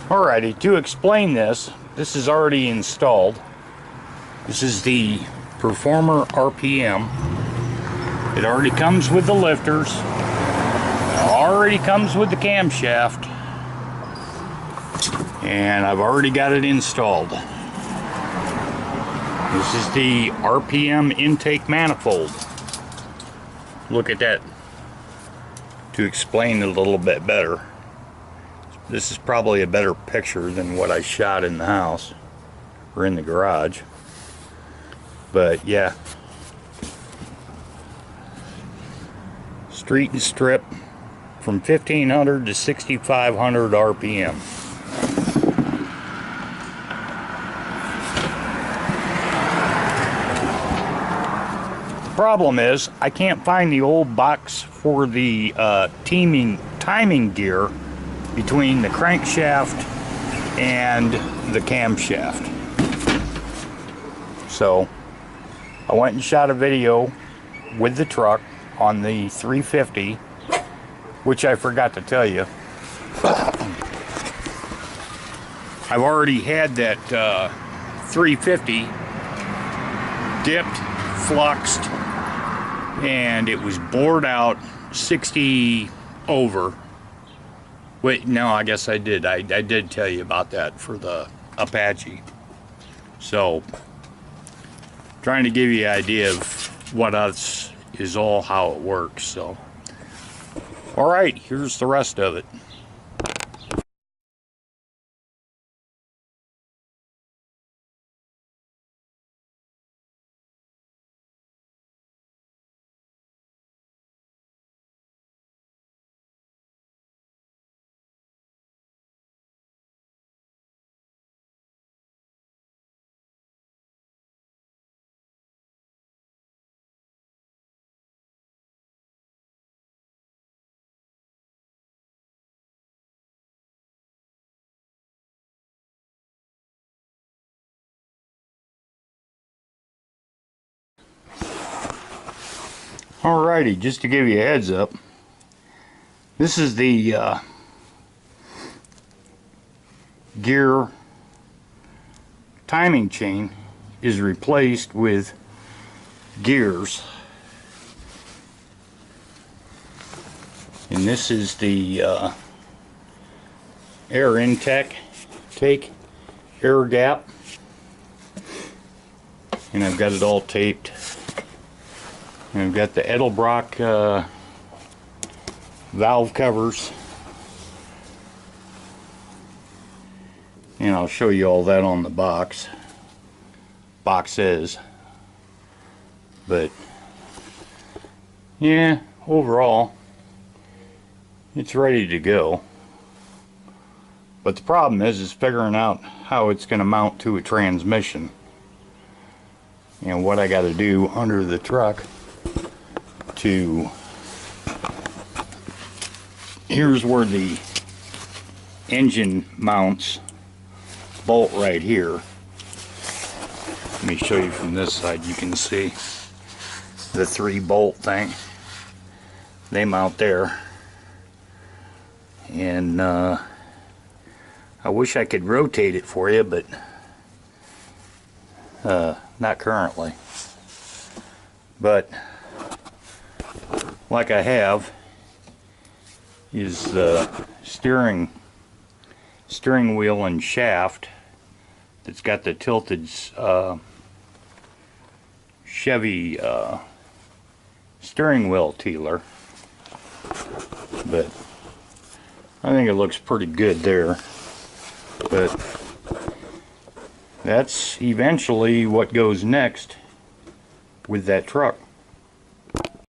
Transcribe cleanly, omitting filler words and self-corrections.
Alrighty, to explain this, this is already installed. This is the Performer RPM. It already comes with the lifters. It already comes with the camshaft. And I've already got it installed. This is the RPM intake manifold. Look at that. To explain it a little bit better. This is probably a better picture than what I shot in the house or in the garage. But yeah. Street and strip from 1500 to 6500 RPM. The problem is I can't find the old box for the timing gear between the crankshaft and the camshaft. So I went and shot a video with the truck on the 350, which I forgot to tell you. I've already had that 350 dipped, fluxed, and it was bored out 60 over. Wait, no, I guess I did. I did tell you about that for the Apache. So, trying to give you an idea of what else is all how it works. So, all right, here's the rest of it. Alrighty, just to give you a heads up, this is the gear timing chain is replaced with gears, and this is the air intake air gap, and I've got it all taped. And I've got the EDELBROCK valve covers, and I'll show you all that on the boxes. But yeah, overall it's ready to go. But the problem is figuring out how it's going to mount to a transmission and what I got to do under the truck to. Here's where the engine mounts bolt right here. Let me show you from this side. You can see the 3-bolt thing. They mount there, and I wish I could rotate it for you, but not currently. But like I have is the steering wheel and shaft that's got the tilted Chevy steering wheel teeler, but I think it looks pretty good there. But that's eventually what goes next with that truck.